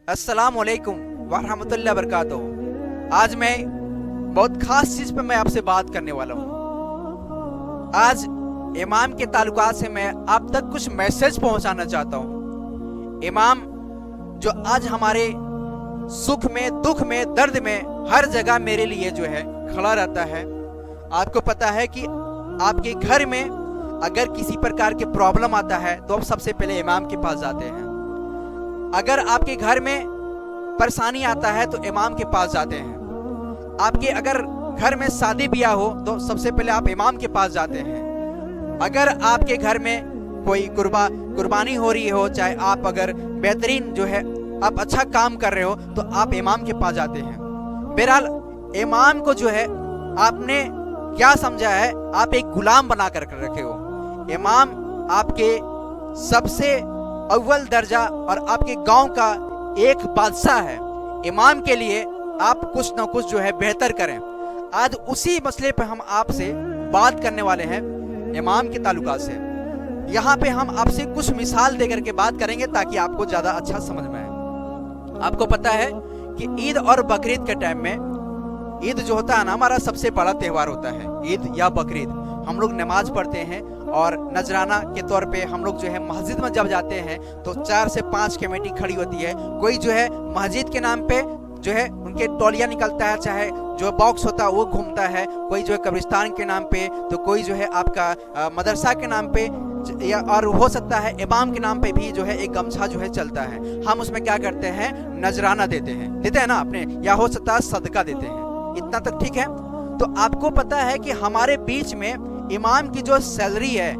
अस्सलाम वालेकुम वरहमतुल्लाहि वबरकातुहू। आज मैं बहुत खास चीज़ पे मैं आपसे बात करने वाला हूँ। आज इमाम के ताल्लुकात से मैं आप तक कुछ मैसेज पहुँचाना चाहता हूँ। इमाम जो आज हमारे सुख में, दुख में, दर्द में हर जगह मेरे लिए जो है खड़ा रहता है। आपको पता है कि आपके घर में अगर किसी प्रकार के प्रॉब्लम आता है तो आप सबसे पहले इमाम के पास जाते हैं। अगर आपके घर में परेशानी आता है तो इमाम के पास जाते हैं। आपके अगर घर में शादी ब्याह हो तो सबसे पहले आप इमाम के पास जाते हैं। अगर आपके घर में कोई कुर्बानी हो रही हो, चाहे आप अगर बेहतरीन जो है आप अच्छा काम कर रहे हो तो आप इमाम के पास जाते हैं। बहरहाल इमाम को जो है आपने क्या समझा है, आप एक गुलाम बना कर रखे हो। इमाम आपके सबसे अव्वल दर्जा और आपके गांव का एक बादशाह है। इमाम के लिए आप कुछ ना कुछ जो है बेहतर करें। आज उसी मसले पे हम आपसे बात करने वाले हैं, इमाम के ताल्लुकात से। यहाँ पे हम आपसे कुछ मिसाल देकर के बात करेंगे ताकि आपको ज़्यादा अच्छा समझ में आए। आपको पता है कि ईद और बकरीद के टाइम में, ईद जो होता है ना हमारा सबसे बड़ा त्यौहार होता है, ईद या बकरीद। हम लोग नमाज पढ़ते हैं और नजराना के तौर पे हम लोग जो है मस्जिद में जब जाते हैं तो 4 से 5 कमेटी खड़ी होती है। कोई जो है मस्जिद के नाम पे जो है उनके टोलिया निकलता है, चाहे जो बॉक्स होता है वो घूमता है। कोई जो है कब्रिस्तान के नाम पे, तो कोई जो है आपका मदरसा के नाम पे, या और हो सकता है इमाम के नाम पे भी जो है एक गमछा जो है चलता है। हम उसमें क्या करते हैं, नजराना देते हैं ना अपने, या हो सकता है सदका देते हैं। इतना तक ठीक है। तो आपको पता है कि हमारे बीच में इमाम की जो सैलरी है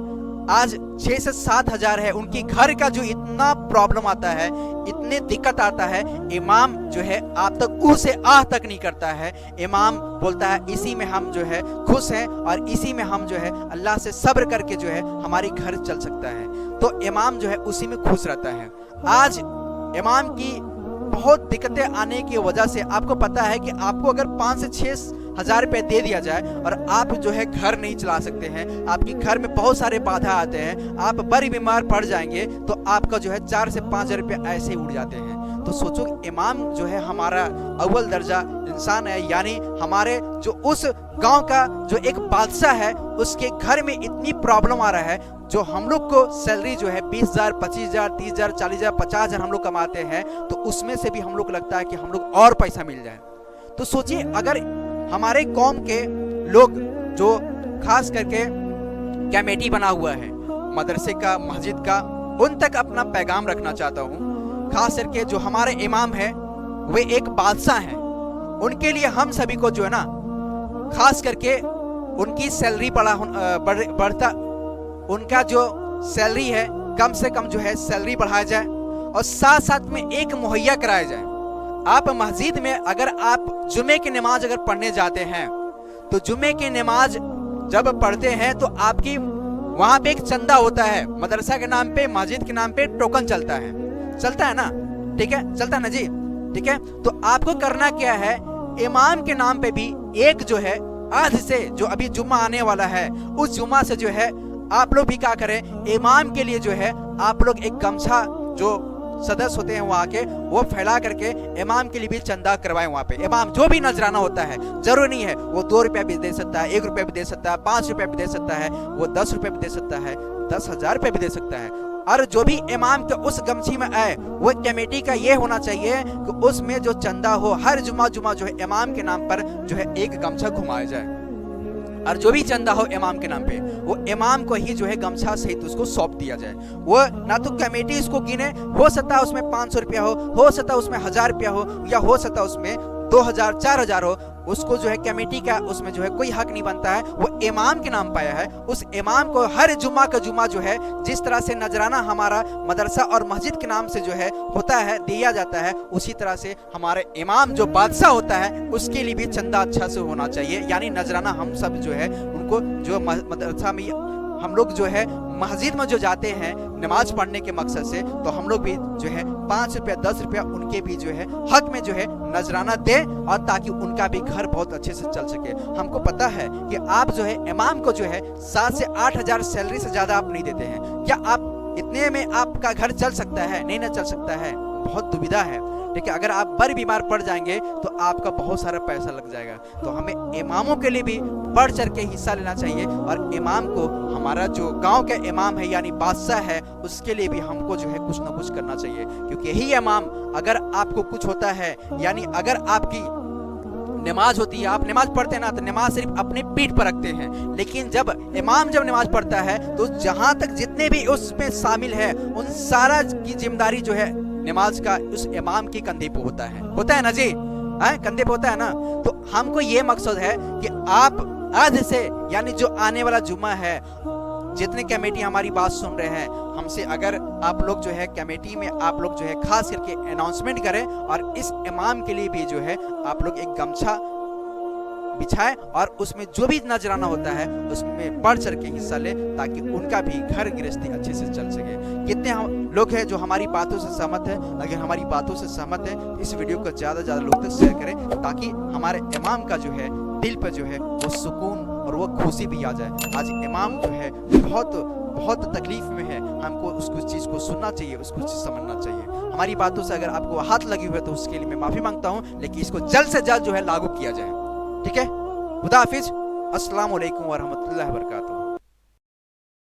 आज 6 से 7 हजार है। उनकी घर का जो इतना प्रॉब्लम आता है, इतने दिक्कत आता है, इमाम जो है आप तक उसे आह तक नहीं करता है। इमाम बोलता है इसी में हम जो है खुश हैं और इसी में हम जो है अल्लाह से सब्र करके जो है हमारी घर चल सकता है। तो इमाम जो है उसी में खुश रहता है। आज इमाम की बहुत दिक्कतें आने की वजह से आपको पता है कि आपको अगर 5 से 6 हजार रुपये दे दिया जाए और आप जो है घर नहीं चला सकते हैं, आपके घर में बहुत सारे बाधा आते हैं, आप बड़ी बीमार पड़ जाएंगे तो आपका जो है 4 से 5 हजार रुपये ऐसे ही उड़ जाते हैं। तो सोचो इमाम जो है हमारा अव्वल दर्जा इंसान है, यानी हमारे जो उस गांव का जो एक बादशाह है उसके घर में इतनी प्रॉब्लम आ रहा है। जो हम लोग को सैलरी जो है 20,000, 25,000, 30,000, 40,000, 50,000 हम लोग कमाते हैं, तो उसमें से भी हम लोग लगता है कि हम लोग और पैसा मिल जाए। तो सोचिए अगर हमारे कौम के लोग जो खास करके कमेटी बना हुआ है मदरसे का, मस्जिद का, उन तक अपना पैगाम रखना चाहता हूँ। खास करके जो हमारे इमाम है वे एक बादशाह हैं, उनके लिए हम सभी को जो है ना खास करके उनकी सैलरी बढ़ता, उनका जो सैलरी है कम से कम जो है सैलरी बढ़ाया जाए और साथ साथ में एक मुहैया कराया जाए। आप मस्जिद में अगर आप जुमे की नमाज अगर पढ़ने जाते हैं तो जुमे की नमाज जब पढ़ते हैं तो आपकी वहां पे एक चंदा होता है, मदरसा के नाम पे, मस्जिद के नाम पे टोकन चलता है ना, ठीक है, चलता है ना जी, ठीक है। तो आपको करना क्या है, इमाम के नाम पे भी एक जो है आज से जो अभी जुम्मा आने वाला है उस जुम्मा से जो है आप लोग भी क्या करें, इमाम के लिए जो है आप लोग एक गमछा जो सदस्य होते हैं वहाँ के वो फैला करके इमाम के लिए भी चंदा करवाएं। वहाँ पे इमाम जो भी नजराना होता है, जरूरी नहीं है वो 2 रुपया भी दे सकता है, 1 रुपया भी दे सकता है, 5 रुपया भी दे सकता है, वो 10 रुपया भी दे सकता है, 10,000 रुपये भी दे सकता है। और जो भी इमाम के उस गमछी में आए वो कमेटी का ये होना चाहिए कि उसमें जो चंदा हो हर जुमा जो है इमाम के नाम पर जो है एक गमछा घुमाया जाए, और जो भी चंदा हो इमाम के नाम पे वो इमाम को ही जो है गमछा सहित उसको सौंप दिया जाए। वो ना तो कमेटी इसको गिने, हो सकता है उसमें 500 रुपया हो सकता है उसमें 1,000 रुपया हो, या हो सकता है उसमें 2,000, 4,000 हो, उसको जो है कमेटी का उसमें जो है कोई हक नहीं बनता है। वो इमाम के नाम पाया है, उस इमाम को हर जुम्मा का जुम्मा जो है जिस तरह से नजराना हमारा मदरसा और मस्जिद के नाम से जो है होता है, दिया जाता है, उसी तरह से हमारे इमाम जो बादशाह होता है उसके लिए भी चंदा अच्छा से होना चाहिए। यानी नजराना हम सब जो है उनको जो मदरसा में हम लोग जो है मस्जिद में जो जाते हैं नमाज पढ़ने के मकसद से, तो हम लोग भी जो है 5 रुपया 10 रुपया उनके भी जो है हक में जो है नजराना दे, और ताकि उनका भी घर बहुत अच्छे से चल सके। हमको पता है कि आप जो है इमाम को जो है 7 से 8 हजार सैलरी से ज्यादा आप नहीं देते हैं। क्या आप इतने में आपका घर चल सकता है? नहीं ना चल सकता है, बहुत दुविधा है। ठीक है। अगर आप बड़े बीमार पड़ जाएंगे तो आपका बहुत सारा पैसा लग जाएगा। तो हमें इमामों के लिए भी बढ़ चढ़ के हिस्सा लेना चाहिए, और इमाम को, हमारा जो गांव का इमाम है यानी बादशाह है, उसके लिए भी हमको जो है कुछ ना कुछ करना चाहिए, क्योंकि यही इमाम, अगर आपको कुछ होता है, यानी अगर आपकी नमाज होती है, आप नमाज पढ़ते हैं ना, तो नमाज सिर्फ अपनी पीठ पर रखते हैं, लेकिन जब इमाम जब नमाज पढ़ता है तो जहां तक जितने भी उसमें शामिल है उन सारा की जिम्मेदारी जो है नमाज का उस इमाम के कंधे पे होता है ना जी, कंधे पे होता है ना। तो हमको ये मकसद है कि आप आज से, यानी जो आने वाला जुम्मा है, जितने कमेटी हमारी बात सुन रहे हैं, हमसे अगर आप लोग जो है कमेटी में आप लोग जो है खास करके अनाउंसमेंट करें, और इस इमाम के लिए भी जो है आप लोग एक गमछा बिछाएं, और उसमें जो भी नजराना होता है उसमें बढ़ चढ़ के हिस्सा ले, ताकि उनका भी घर गृहस्थी अच्छे से चल सके। कितने हम लोग हैं जो हमारी बातों से सहमत है? अगर हमारी बातों से सहमत है तो इस वीडियो को ज़्यादा से ज़्यादा लोग तक शेयर करें, ताकि हमारे इमाम का जो है दिल पर जो है वो सुकून और वो खुशी भी आ जाए। आज इमाम जो है बहुत तकलीफ में है, हमको उसको चीज़ को सुनना चाहिए, उसको चीज़ समझना चाहिए। हमारी बातों से अगर आपको हाथ लगी हुई है तो उसके लिए मैं माफ़ी मांगता हूँ, लेकिन इसको जल्द से जल्द जो है लागू किया जाए। ठीक है, खुदा हाफिज, अस्सलाम वालेकुम व रहमतुल्लाहि व बरकातहू।